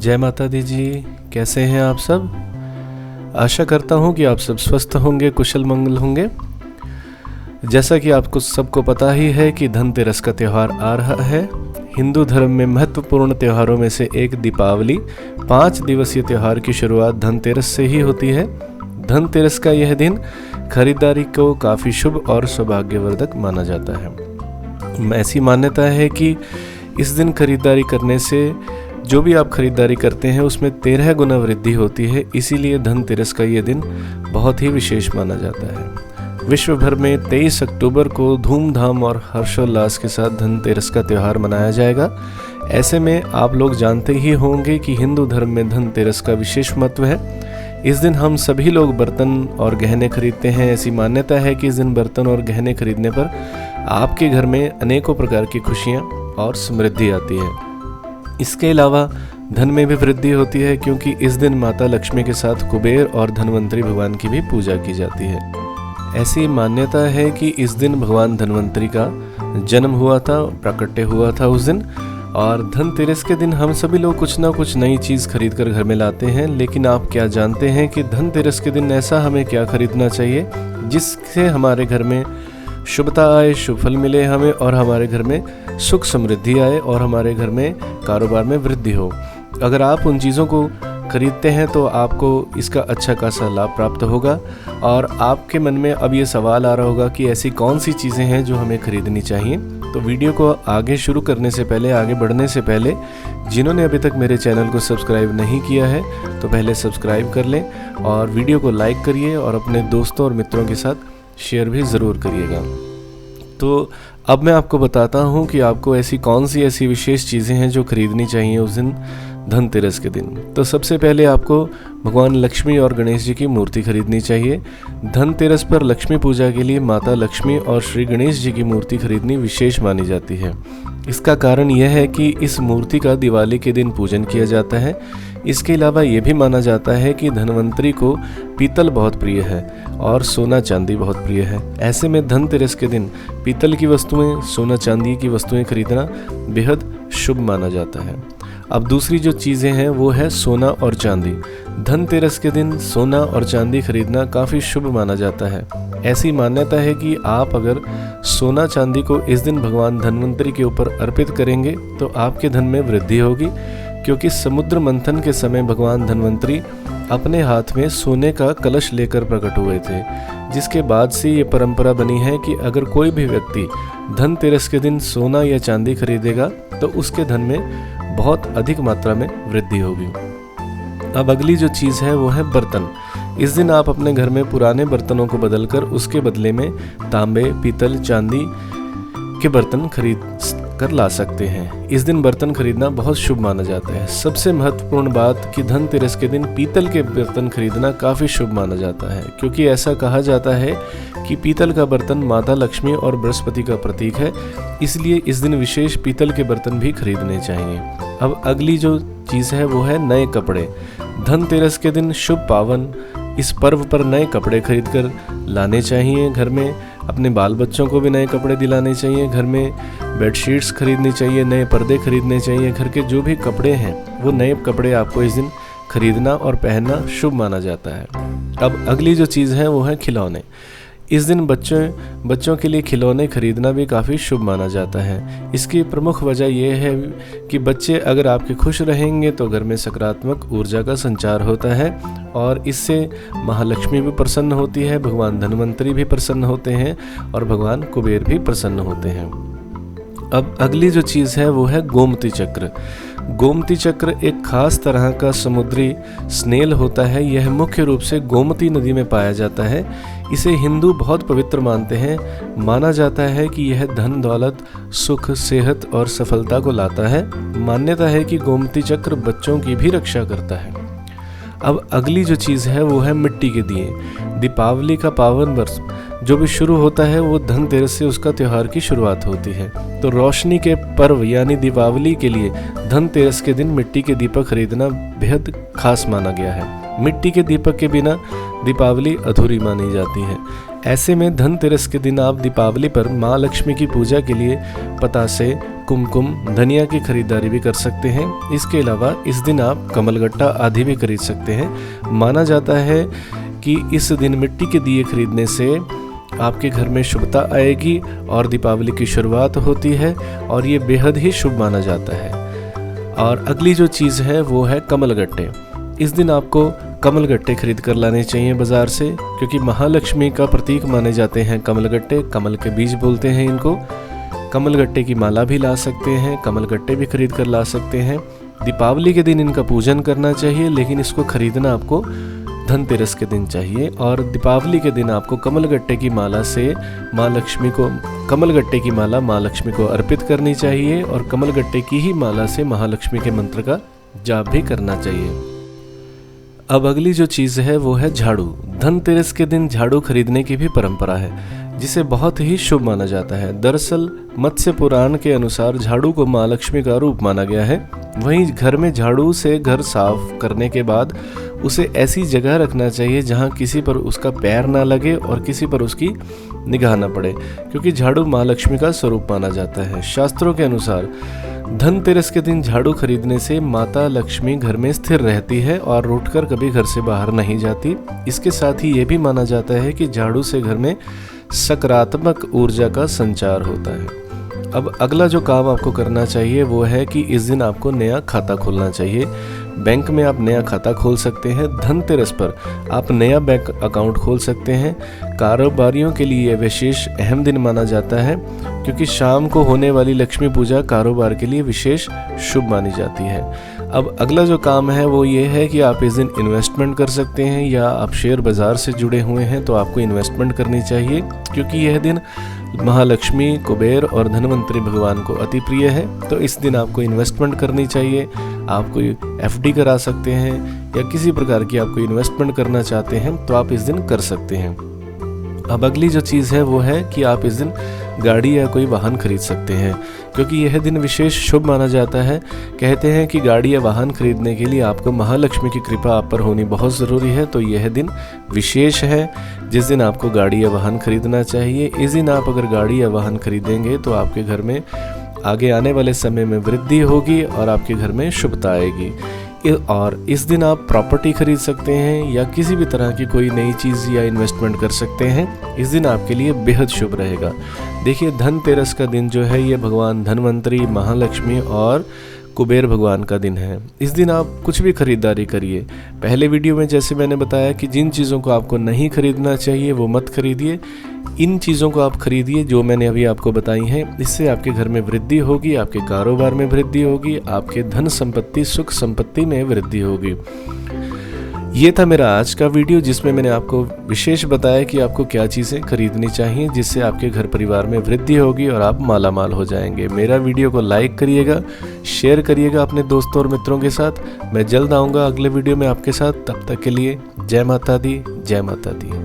जय माता दी जी। कैसे हैं आप सब? आशा करता हूं कि आप सब स्वस्थ होंगे, कुशल मंगल होंगे। जैसा कि आपको सबको पता ही है कि धनतेरस का त्यौहार आ रहा है। हिंदू धर्म में महत्वपूर्ण त्योहारों में से एक दीपावली 5 दिवसीय त्यौहार की शुरुआत धनतेरस से ही होती है। धनतेरस का यह दिन खरीदारी को काफ़ी शुभ और सौभाग्यवर्धक माना जाता है। ऐसी मान्यता है कि इस दिन खरीदारी करने से जो भी आप खरीदारी करते हैं उसमें 13 गुना वृद्धि होती है। इसीलिए धनतेरस का ये दिन बहुत ही विशेष माना जाता है। विश्व भर में 23 अक्टूबर को धूमधाम और हर्षोल्लास के साथ धनतेरस का त्यौहार मनाया जाएगा। ऐसे में आप लोग जानते ही होंगे कि हिंदू धर्म में धनतेरस का विशेष महत्व है। इस दिन हम सभी लोग बर्तन और गहने खरीदते हैं। ऐसी मान्यता है कि इस दिन बर्तन और गहने खरीदने पर आपके घर में अनेकों प्रकार की खुशियाँ और समृद्धि आती है। इसके अलावा धन में भी वृद्धि होती है, क्योंकि इस दिन माता लक्ष्मी के साथ कुबेर और धन्वंतरी भगवान की भी पूजा की जाती है। ऐसी मान्यता है कि इस दिन भगवान धन्वंतरी का जन्म हुआ था, प्राकट्य हुआ था उस दिन। और धनतेरस के दिन हम सभी लोग कुछ ना कुछ नई चीज़ खरीद कर घर में लाते हैं। लेकिन आप क्या जानते हैं कि धनतेरस के दिन ऐसा हमें क्या खरीदना चाहिए जिससे हमारे घर में शुभता आए, शुभ फल मिले हमें, और हमारे घर में सुख समृद्धि आए और हमारे घर में कारोबार में वृद्धि हो। अगर आप उन चीज़ों को खरीदते हैं तो आपको इसका अच्छा खासा लाभ प्राप्त होगा। और आपके मन में अब ये सवाल आ रहा होगा कि ऐसी कौन सी चीज़ें हैं जो हमें खरीदनी चाहिए। तो वीडियो को आगे शुरू करने से पहले, आगे बढ़ने से पहले, जिन्होंने अभी तक मेरे चैनल को सब्सक्राइब नहीं किया है तो पहले सब्सक्राइब कर लें और वीडियो को लाइक करिए और अपने दोस्तों और मित्रों के साथ शेयर भी ज़रूर करिएगा। तो अब मैं आपको बताता हूँ कि आपको ऐसी विशेष चीज़ें हैं जो खरीदनी चाहिए उस दिन धनतेरस के दिन। तो सबसे पहले आपको भगवान लक्ष्मी और गणेश जी की मूर्ति खरीदनी चाहिए। धनतेरस पर लक्ष्मी पूजा के लिए माता लक्ष्मी और श्री गणेश जी की मूर्ति खरीदनी विशेष मानी जाती है। इसका कारण यह है कि इस मूर्ति का दिवाली के दिन पूजन किया जाता है। इसके अलावा ये भी माना जाता है कि धन्वंतरी को पीतल बहुत प्रिय है और सोना चांदी बहुत प्रिय है। ऐसे में धनतेरस के दिन पीतल की वस्तुएं, सोना चांदी की वस्तुएं खरीदना बेहद शुभ माना जाता है। अब दूसरी जो चीज़ें हैं वो है सोना और चांदी। धनतेरस के दिन सोना और चांदी खरीदना काफ़ी शुभ माना जाता है। ऐसी मान्यता है कि आप अगर सोना चांदी को इस दिन भगवान धन्वंतरी के ऊपर अर्पित करेंगे तो आपके धन में वृद्धि होगी, क्योंकि समुद्र मंथन के समय भगवान धन्वंतरी अपने हाथ में सोने का कलश लेकर प्रकट हुए थे, जिसके बाद से ये परंपरा बनी है कि अगर कोई भी व्यक्ति धनतेरस के दिन सोना या चांदी खरीदेगा तो उसके धन में बहुत अधिक मात्रा में वृद्धि होगी। अब अगली जो चीज़ है वो है बर्तन। इस दिन आप अपने घर में पुराने बर्तनों को बदलकर उसके बदले में तांबे, पीतल, चांदी के बर्तन खरीद कर ला सकते हैं। इस दिन बर्तन खरीदना बहुत शुभ माना जाता है। सबसे महत्वपूर्ण बात कि धनतेरस के दिन पीतल के बर्तन खरीदना काफ़ी शुभ माना जाता है, क्योंकि ऐसा कहा जाता है कि पीतल का बर्तन माता लक्ष्मी और बृहस्पति का प्रतीक है। इसलिए इस दिन विशेष पीतल के बर्तन भी खरीदने चाहिए। अब अगली जो चीज़ है वो है नए कपड़े। धनतेरस के दिन शुभ पावन इस पर्व पर नए कपड़े खरीद कर लाने चाहिए। घर में अपने बाल बच्चों को भी नए कपड़े दिलाने चाहिए। घर में बेडशीट्स खरीदनी चाहिए, नए पर्दे खरीदने चाहिए। घर के जो भी कपड़े हैं वो नए कपड़े आपको इस दिन खरीदना और पहनना शुभ माना जाता है। अब अगली जो चीज़ है वो है खिलौने। इस दिन बच्चों के लिए खिलौने खरीदना भी काफ़ी शुभ माना जाता है। इसकी प्रमुख वजह यह है कि बच्चे अगर आपके खुश रहेंगे तो घर में सकारात्मक ऊर्जा का संचार होता है और इससे महालक्ष्मी भी प्रसन्न होती है, भगवान धन्वंतरी भी प्रसन्न होते हैं और भगवान कुबेर भी प्रसन्न होते हैं। अब अगली जो चीज़ है वो है गोमती चक्र। गोमती चक्र एक खास तरह का समुद्री स्नेल होता है। यह मुख्य रूप से गोमती नदी में पाया जाता है। इसे हिंदू बहुत पवित्र मानते हैं। माना जाता है कि यह धन, दौलत, सुख, सेहत और सफलता को लाता है। मान्यता है कि गोमती चक्र बच्चों की भी रक्षा करता है। अब अगली जो चीज़ है वो है मिट्टी के दिए। दीपावली का पावन वर्ष जो भी शुरू होता है वो धनतेरस से उसका त्यौहार की शुरुआत होती है। तो रोशनी के पर्व यानी दीपावली के लिए धनतेरस के दिन मिट्टी के दीपक खरीदना बेहद खास माना गया है। मिट्टी के दीपक के बिना दीपावली अधूरी मानी जाती है। ऐसे में धनतेरस के दिन आप दीपावली पर माँ लक्ष्मी की पूजा के लिए पतासे, कुमकुम, धनिया की खरीदारी भी कर सकते हैं। इसके अलावा इस दिन आप कमलगट्टा आदि भी खरीद सकते हैं। माना जाता है कि इस दिन मिट्टी के दिए खरीदने से आपके घर में शुभता आएगी और दीपावली की शुरुआत होती है और ये बेहद ही शुभ माना जाता है। और अगली जो चीज़ है वो है कमलगट्टे। इस दिन आपको कमलगट्टे खरीद कर लाने चाहिए बाज़ार से, क्योंकि महालक्ष्मी का प्रतीक माने जाते हैं कमलगट्टे। कमल के बीज बोलते हैं इनको। कमलगट्टे की माला भी ला सकते हैं, कमलगट्टे भी खरीद कर ला सकते हैं। दीपावली के दिन इनका पूजन करना चाहिए, लेकिन इसको खरीदना आपको धनतेरस के दिन चाहिए। और दीपावली के दिन आपको कमलगट्टे की माला से माँ लक्ष्मी को, कमलगट्टे की माला माँ लक्ष्मी को अर्पित करनी चाहिए और कमलगट्टे की ही माला से महालक्ष्मी के मंत्र का जाप भी करना चाहिए। अब अगली जो चीज़ है वो है झाड़ू। धनतेरस के दिन झाड़ू खरीदने की भी परंपरा है, जिसे बहुत ही शुभ माना जाता है। दरअसल मत्स्य पुराण के अनुसार झाड़ू को माँ लक्ष्मी का रूप माना गया है। वहीं घर में झाड़ू से घर साफ करने के बाद उसे ऐसी जगह रखना चाहिए जहां किसी पर उसका पैर ना लगे और किसी पर उसकी निगाह ना पड़े, क्योंकि झाड़ू माँ लक्ष्मी का स्वरूप माना जाता है। शास्त्रों के अनुसार धनतेरस के दिन झाड़ू खरीदने से माता लक्ष्मी घर में स्थिर रहती है और रूठकर कभी घर से बाहर नहीं जाती। इसके साथ ही ये भी माना जाता है कि झाड़ू से घर में सकारात्मक ऊर्जा का संचार होता है। अब अगला जो काम आपको करना चाहिए वो है कि इस दिन आपको नया खाता खोलना चाहिए। बैंक में आप नया खाता खोल सकते हैं। धनतेरस पर आप नया बैंक अकाउंट खोल सकते हैं। कारोबारियों के लिए यह विशेष अहम दिन माना जाता है, क्योंकि शाम को होने वाली लक्ष्मी पूजा कारोबार के लिए विशेष शुभ मानी जाती है। अब अगला जो काम है वो ये है कि आप इस दिन इन्वेस्टमेंट कर सकते हैं, या आप शेयर बाज़ार से जुड़े हुए हैं तो आपको इन्वेस्टमेंट करनी चाहिए, क्योंकि यह दिन महालक्ष्मी, कुबेर और धनवंतरी भगवान को अति प्रिय है। तो इस दिन आपको इन्वेस्टमेंट करनी चाहिए। आप कोई एफडी करा सकते हैं या किसी प्रकार की आप कोई इन्वेस्टमेंट करना चाहते हैं तो आप इस दिन कर सकते हैं। अब अगली जो चीज़ है वो है कि आप इस दिन गाड़ी या कोई वाहन खरीद सकते हैं, क्योंकि यह दिन विशेष शुभ माना जाता है। कहते हैं कि गाड़ी या वाहन खरीदने के लिए आपको महालक्ष्मी की कृपा आप पर होनी बहुत ज़रूरी है। तो यह दिन विशेष है जिस दिन आपको गाड़ी या वाहन खरीदना चाहिए। इस दिन आप अगर गाड़ी या वाहन खरीदेंगे तो आपके घर में आगे आने वाले समय में वृद्धि होगी और आपके घर में शुभता आएगी। और इस दिन आप प्रॉपर्टी खरीद सकते हैं या किसी भी तरह की कोई नई चीज़ या इन्वेस्टमेंट कर सकते हैं। इस दिन आपके लिए बेहद शुभ रहेगा। देखिए, धनतेरस का दिन जो है ये भगवान धनवंतरी, महालक्ष्मी और कुबेर भगवान का दिन है। इस दिन आप कुछ भी खरीदारी करिए। पहले वीडियो में जैसे मैंने बताया कि जिन चीज़ों को आपको नहीं खरीदना चाहिए वो मत खरीदिए। इन चीज़ों को आप खरीदिए जो मैंने अभी आपको बताई हैं। इससे आपके घर में वृद्धि होगी, आपके कारोबार में वृद्धि होगी, आपके धन संपत्ति, सुख संपत्ति में वृद्धि होगी। ये था मेरा आज का वीडियो, जिसमें मैंने आपको विशेष बताया कि आपको क्या चीज़ें खरीदनी चाहिए जिससे आपके घर परिवार में वृद्धि होगी और आप माला माल हो जाएंगे। मेरा वीडियो को लाइक करिएगा, शेयर करिएगा अपने दोस्तों और मित्रों के साथ। मैं जल्द आऊँगा अगले वीडियो में आपके साथ। तब तक के लिए जय माता दी, जय माता दी।